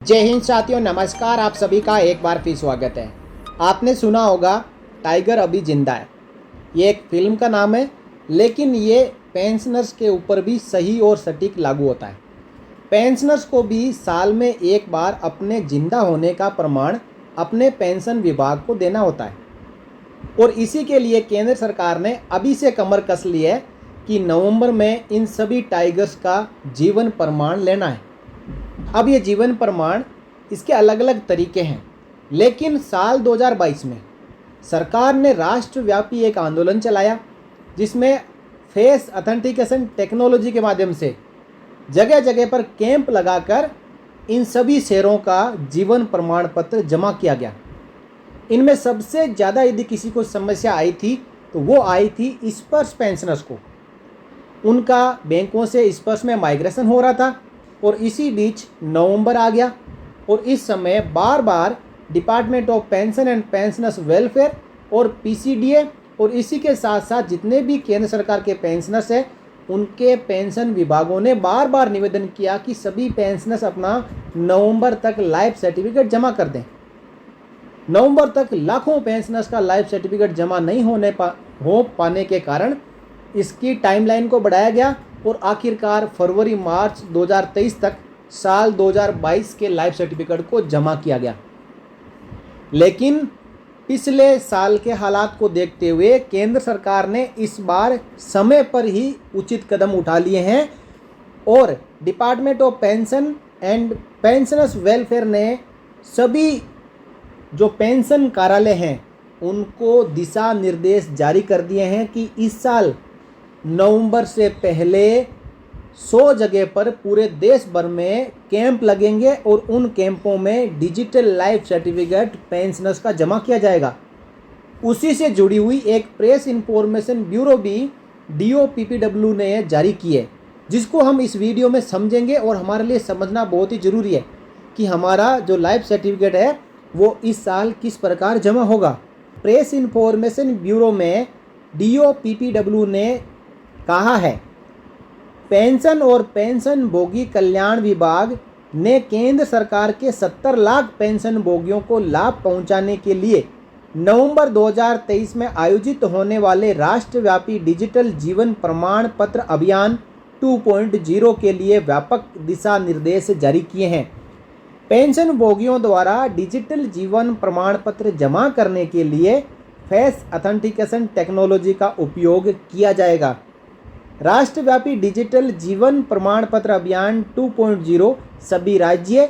जय हिंद साथियों, नमस्कार। आप सभी का एक बार फिर स्वागत है। आपने सुना होगा टाइगर अभी जिंदा है। ये एक फिल्म का नाम है, लेकिन ये पेंशनर्स के ऊपर भी सही और सटीक लागू होता है। पेंशनर्स को भी साल में एक बार अपने जिंदा होने का प्रमाण अपने पेंशन विभाग को देना होता है, और इसी के लिए केंद्र सरकार ने अभी से कमर कस ली है कि नवंबर में इन सभी टाइगर्स का जीवन प्रमाण लेना है। अब ये जीवन प्रमाण, इसके अलग अलग तरीके हैं, लेकिन साल 2022 में सरकार ने राष्ट्रव्यापी एक आंदोलन चलाया, जिसमें फेस ऑथेंटिकेशन टेक्नोलॉजी के माध्यम से जगह जगह पर कैंप लगाकर इन सभी शेयरों का जीवन प्रमाण पत्र जमा किया गया। इनमें सबसे ज़्यादा यदि किसी को समस्या आई थी तो वो आई थी स्पर्श पेंशनर्स को। उनका बैंकों से स्पर्श में माइग्रेशन हो रहा था, और इसी बीच नवंबर आ गया, और इस समय बार बार department of pension and pensioners welfare और पीसीडीए और इसी के साथ साथ जितने भी केंद्र सरकार के पेंशनर्स हैं, उनके पेंशन विभागों ने बार बार निवेदन किया कि सभी पेंशनर्स अपना नवंबर तक लाइफ सर्टिफिकेट जमा कर दें। नवंबर तक लाखों पेंशनर्स का लाइफ सर्टिफिकेट जमा नहीं हो पाने के कारण इसकी टाइमलाइन को बढ़ाया गया, और आखिरकार फरवरी मार्च 2023 तक साल 2022 के लाइफ सर्टिफिकेट को जमा किया गया। लेकिन पिछले साल के हालात को देखते हुए केंद्र सरकार ने इस बार समय पर ही उचित कदम उठा लिए हैं, और department of pension and pensioners welfare ने सभी जो पेंशन कार्यालय हैं उनको दिशा निर्देश जारी कर दिए हैं कि इस साल नवंबर से पहले 100 जगह पर पूरे देश भर में कैंप लगेंगे, और उन कैंपों में डिजिटल लाइफ सर्टिफिकेट पेंशनर्स का जमा किया जाएगा। उसी से जुड़ी हुई एक प्रेस इंफॉर्मेशन ब्यूरो भी DOPPW ने जारी की है, जिसको हम इस वीडियो में समझेंगे। और हमारे लिए समझना बहुत ही ज़रूरी है कि हमारा जो लाइफ सर्टिफिकेट है वो इस साल किस प्रकार जमा होगा। प्रेस इंफॉर्मेशन ब्यूरो में DOPPW ने कहा है, पेंशन और पेंशन भोगी कल्याण विभाग ने केंद्र सरकार के 70 लाख पेंशन भोगियों को लाभ पहुंचाने के लिए नवंबर 2023 में आयोजित होने वाले राष्ट्रव्यापी डिजिटल जीवन प्रमाण पत्र अभियान 2.0 के लिए व्यापक दिशा निर्देश जारी किए हैं। पेंशन भोगियों द्वारा डिजिटल जीवन प्रमाण पत्र जमा करने के लिए फेस ऑथेंटिकेशन टेक्नोलॉजी का उपयोग किया जाएगा। राष्ट्रव्यापी डिजिटल जीवन प्रमाण पत्र अभियान 2.0 सभी राज्य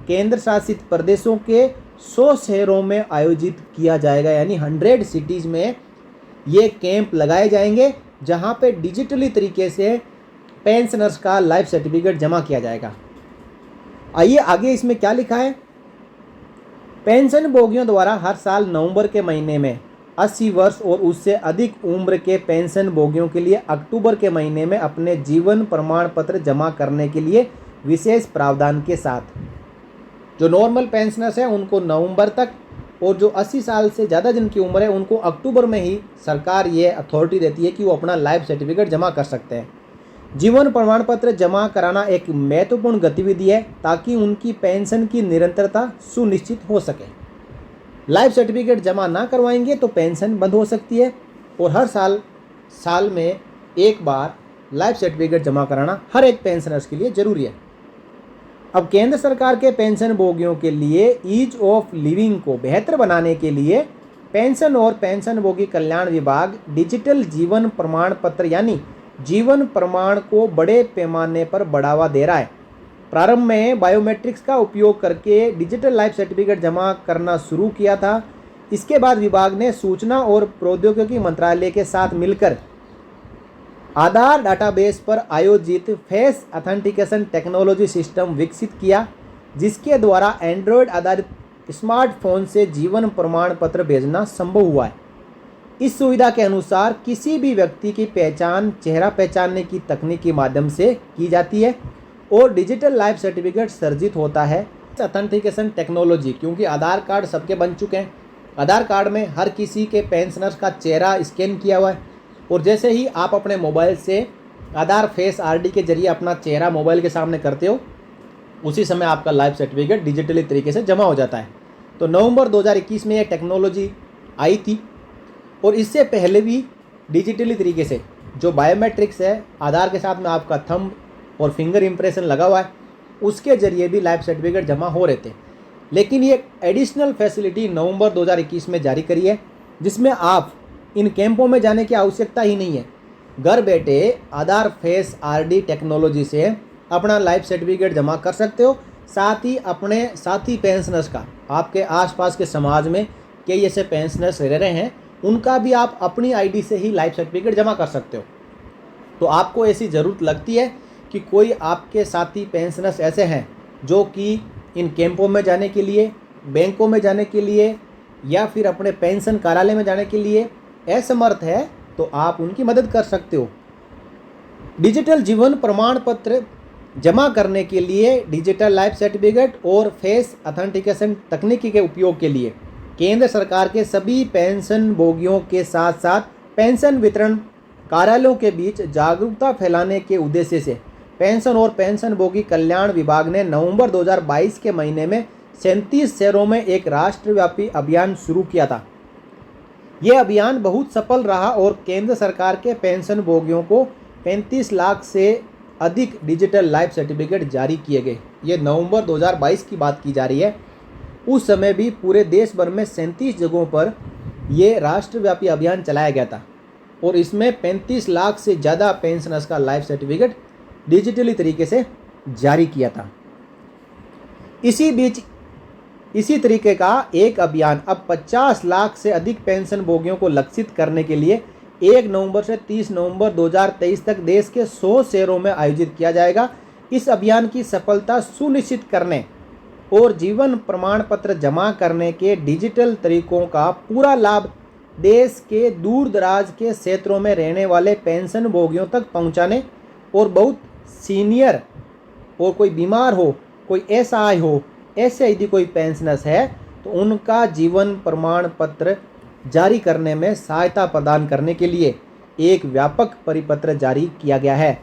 केंद्र शासित प्रदेशों के 100 शहरों में आयोजित किया जाएगा, यानी 100 सिटीज़ में ये कैंप लगाए जाएंगे, जहां पे डिजिटली तरीके से पेंशनर्स का लाइफ सर्टिफिकेट जमा किया जाएगा। आइए आगे इसमें क्या लिखा है। पेंशन भोगियों द्वारा हर साल नवंबर के महीने में 80 वर्ष और उससे अधिक उम्र के पेंशन भोगियों के लिए अक्टूबर के महीने में अपने जीवन प्रमाण पत्र जमा करने के लिए विशेष प्रावधान के साथ जो नॉर्मल पेंशनर्स हैं उनको नवंबर तक, और जो 80 साल से ज़्यादा जिनकी उम्र है उनको अक्टूबर में ही सरकार ये अथॉरिटी देती है कि वो अपना लाइफ सर्टिफिकेट जमा कर सकते हैं। जीवन प्रमाण पत्र जमा कराना एक महत्वपूर्ण गतिविधि है ताकि उनकी पेंशन की निरंतरता सुनिश्चित हो सके। लाइफ सर्टिफिकेट जमा ना करवाएंगे तो पेंशन बंद हो सकती है, और हर साल में एक बार लाइफ सर्टिफिकेट जमा कराना हर एक पेंशनर्स के लिए ज़रूरी है। अब केंद्र सरकार के पेंशन भोगियों के लिए ईज ऑफ लिविंग को बेहतर बनाने के लिए पेंशन और पेंशन भोगी कल्याण विभाग डिजिटल जीवन प्रमाण पत्र यानी जीवन प्रमाण को बड़े पैमाने पर बढ़ावा दे रहा है। प्रारंभ में बायोमेट्रिक्स का उपयोग करके डिजिटल लाइफ सर्टिफिकेट जमा करना शुरू किया था। इसके बाद विभाग ने सूचना और प्रौद्योगिकी मंत्रालय के साथ मिलकर आधार डाटाबेस पर आयोजित फेस ऑथेंटिकेशन टेक्नोलॉजी सिस्टम विकसित किया, जिसके द्वारा एंड्रॉयड आधारित स्मार्टफोन से जीवन प्रमाण पत्र भेजना संभव हुआ है। इस सुविधा के अनुसार किसी भी व्यक्ति की पहचान चेहरा पहचानने की तकनीक के माध्यम से की जाती है और डिजिटल लाइफ सर्टिफिकेट सर्जित होता है। ऑथेंटिकेशन टेक्नोलॉजी, क्योंकि आधार कार्ड सबके बन चुके हैं, आधार कार्ड में हर किसी के पेंशनर्स का चेहरा स्कैन किया हुआ है, और जैसे ही आप अपने मोबाइल से आधार फेस आरडी के जरिए अपना चेहरा मोबाइल के सामने करते हो उसी समय आपका लाइफ सर्टिफिकेट डिजिटली तरीके से जमा हो जाता है। तो नवंबर 2021 में ये टेक्नोलॉजी आई थी और इससे पहले भी डिजिटली तरीके से जो बायोमेट्रिक्स है, आधार के साथ में आपका थंब और फिंगर इम्प्रेशन लगा हुआ है, उसके ज़रिए भी लाइफ सर्टिफिकेट जमा हो रहे थे। लेकिन ये एडिशनल फैसिलिटी नवंबर 2021 में जारी करी है, जिसमें आप इन कैंपों में जाने की आवश्यकता ही नहीं है। घर बैठे आधार फेस आरडी टेक्नोलॉजी से अपना लाइफ सर्टिफिकेट जमा कर सकते हो। साथ ही अपने साथी पेंशनर्स का, आपके आसपास के समाज में कई ऐसे पेंशनर्स रह रहे हैं, उनका भी आप अपनी आईडी से ही लाइफ सर्टिफिकेट जमा कर सकते हो। तो आपको ऐसी ज़रूरत लगती है कि कोई आपके साथी पेंशनर्स ऐसे हैं जो कि इन कैंपों में जाने के लिए, बैंकों में जाने के लिए या फिर अपने पेंशन कार्यालय में जाने के लिए असमर्थ है, तो आप उनकी मदद कर सकते हो। डिजिटल जीवन प्रमाण पत्र जमा करने के लिए डिजिटल लाइफ सर्टिफिकेट और फेस ऑथेंटिकेशन तकनीकी के उपयोग के लिए केंद्र सरकार के सभी पेंशन भोगियों के साथ साथ पेंशन वितरण कार्यालयों के बीच जागरूकता फैलाने के उद्देश्य से पेंशन और पेंशन भोगी कल्याण विभाग ने नवंबर 2022 के महीने में 37 शहरों में एक राष्ट्रव्यापी अभियान शुरू किया था। यह अभियान बहुत सफल रहा और केंद्र सरकार के पेंशन भोगियों को 35 लाख से अधिक डिजिटल लाइफ सर्टिफिकेट जारी किए गए। ये नवंबर 2022 की बात की जा रही है। उस समय भी पूरे देश भर में 37 जगहों पर ये राष्ट्रव्यापी अभियान चलाया गया था और इसमें 35 लाख से ज़्यादा पेंशनर्स का लाइफ सर्टिफिकेट डिजिटली तरीके से जारी किया था। इसी बीच इसी तरीके का एक अभियान अब 50 लाख से अधिक पेंशन भोगियों को लक्षित करने के लिए 1 नवंबर से 30 नवंबर 2023 तक देश के 100 शहरों में आयोजित किया जाएगा। इस अभियान की सफलता सुनिश्चित करने और जीवन प्रमाण पत्र जमा करने के डिजिटल तरीकों का पूरा लाभ देश के दूर दराज के क्षेत्रों में रहने वाले पेंशन भोगियों तक पहुंचाने और बहुत सीनियर और कोई बीमार हो, कोई असहाय हो, ऐसे यदि कोई पेंशनर्स है तो उनका जीवन प्रमाण पत्र जारी करने में सहायता प्रदान करने के लिए एक व्यापक परिपत्र जारी किया गया है।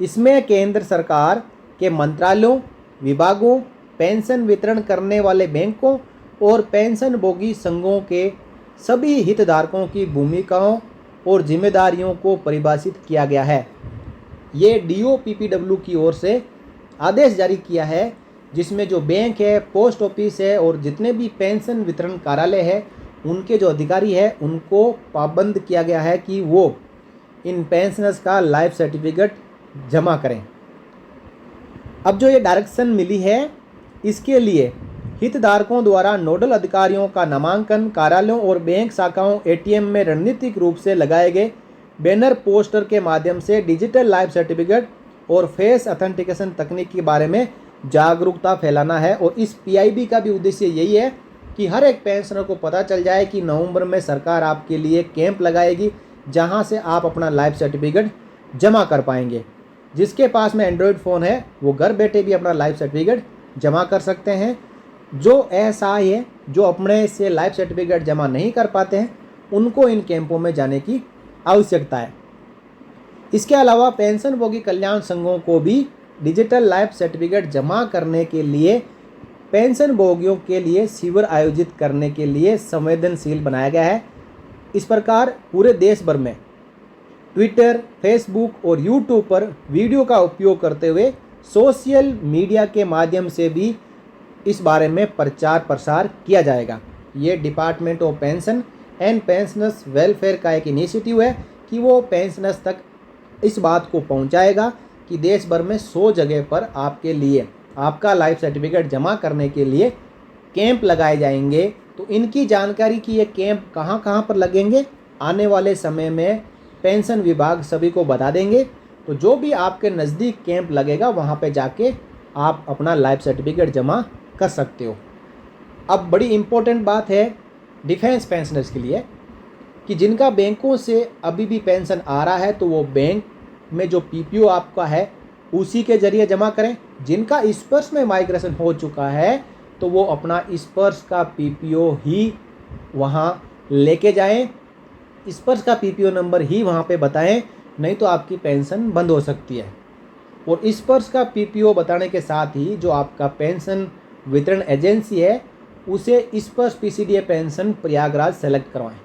इसमें केंद्र सरकार के मंत्रालयों, विभागों, पेंशन वितरण करने वाले बैंकों और पेंशन भोगी संघों के सभी हितधारकों की भूमिकाओं और जिम्मेदारियों को परिभाषित किया गया है। ये DOPPW की ओर से आदेश जारी किया है, जिसमें जो बैंक है, पोस्ट ऑफिस है और जितने भी पेंशन वितरण कार्यालय है, उनके जो अधिकारी है उनको पाबंद किया गया है कि वो इन पेंशनर्स का लाइफ सर्टिफिकेट जमा करें। अब जो ये डायरेक्शन मिली है, इसके लिए हितधारकों द्वारा नोडल अधिकारियों का नामांकन कार्यालयों और बैंक शाखाओं ATM में रणनीतिक रूप से लगाए गए बैनर पोस्टर के माध्यम से डिजिटल लाइफ सर्टिफिकेट और फेस ऑथेंटिकेशन तकनीक के बारे में जागरूकता फैलाना है। और इस PIB का भी उद्देश्य यही है कि हर एक पेंशनर को पता चल जाए कि नवंबर में सरकार आपके लिए कैंप लगाएगी, जहां से आप अपना लाइफ सर्टिफिकेट जमा कर पाएंगे। जिसके पास में एंड्रॉयड फ़ोन है वो घर बैठे भी अपना लाइफ सर्टिफिकेट जमा कर सकते हैं। जो असहाय है, जो अपने से लाइफ सर्टिफिकेट जमा नहीं कर पाते हैं, उनको इन कैंपों में जाने की आवश्यकता है। इसके अलावा पेंशन भोगी कल्याण संघों को भी डिजिटल लाइफ सर्टिफिकेट जमा करने के लिए पेंशन भोगियों के लिए शिविर आयोजित करने के लिए संवेदनशील बनाया गया है। इस प्रकार पूरे देश भर में ट्विटर, फेसबुक और यूट्यूब पर वीडियो का उपयोग करते हुए सोशल मीडिया के माध्यम से भी इस बारे में प्रचार प्रसार किया जाएगा। ये department of pension and pensioners welfare का एक इनिशिएटिव है कि वो पेंशनर्स तक इस बात को पहुंचाएगा कि देश भर में 100 जगह पर आपके लिए आपका लाइफ सर्टिफिकेट जमा करने के लिए कैंप लगाए जाएंगे। तो इनकी जानकारी कि ये कैंप कहाँ कहाँ पर लगेंगे, आने वाले समय में पेंशन विभाग सभी को बता देंगे। तो जो भी आपके नज़दीक कैंप लगेगा वहाँ पे जाके आप अपना लाइफ सर्टिफिकेट जमा कर सकते हो। अब बड़ी इम्पोर्टेंट बात है डिफेंस पेंशनर्स के लिए कि जिनका बैंकों से अभी भी पेंशन आ रहा है तो वो बैंक में जो PPO आपका है उसी के ज़रिए जमा करें। जिनका स्पर्श में माइग्रेशन हो चुका है तो वो अपना स्पर्श का PPO ही वहाँ लेके जाएं, स्पर्श का PPO नंबर ही वहाँ पे बताएं, नहीं तो आपकी पेंशन बंद हो सकती है। और इस पर्स का पीपीओ बताने के साथ ही जो आपका पेंशन वितरण एजेंसी है उसे इस purse PCDA pension Prayagraj select करवाएं,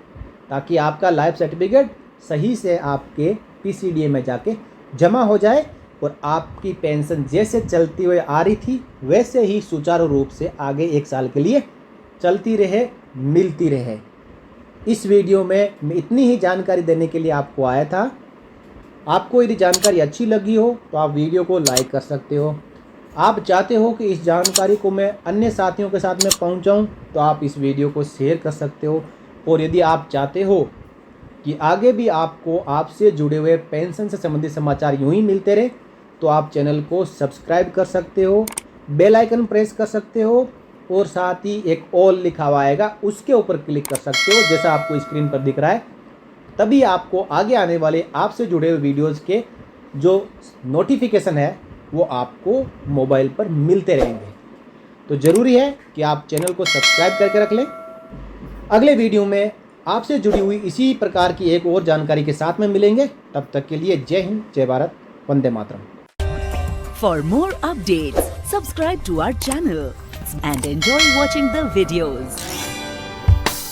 ताकि आपका लाइफ सर्टिफिकेट सही से आपके पीसीडीए में जाके जमा हो जाए और आपकी पेंशन जैसे चलती हुई आ रही थी वैसे ही सुचारू रूप से आगे 1 साल के लिए चलती रहे, मिलती रहे। इस वीडियो में मैं इतनी ही जानकारी देने के लिए आपको आया था। आपको यदि जानकारी अच्छी लगी हो तो आप वीडियो को लाइक कर सकते हो। आप चाहते हो कि इस जानकारी को मैं अन्य साथियों के साथ में पहुंचाऊं तो आप इस वीडियो को शेयर कर सकते हो। और यदि आप चाहते हो कि आगे भी आपको आपसे जुड़े हुए पेंशन से संबंधित समाचार यूं ही मिलते रहे तो आप चैनल को सब्सक्राइब कर सकते हो, बेल आइकन प्रेस कर सकते हो और साथ ही एक ऑल लिखा हुआ आएगा उसके ऊपर क्लिक कर सकते हो, जैसा आपको स्क्रीन पर दिख रहा है। तभी आपको आगे आने वाले आपसे जुड़े हुए वीडियोज़ के जो नोटिफिकेशन है वो आपको मोबाइल पर मिलते रहेंगे। तो ज़रूरी है कि आप चैनल को सब्सक्राइब करके रख लें। अगले वीडियो में आपसे जुड़ी हुई इसी प्रकार की एक और जानकारी के साथ में मिलेंगे। तब तक के लिए जय हिंद, जय Bharat, Vande Mataram. For more updates, subscribe to our channel and enjoy watching the videos.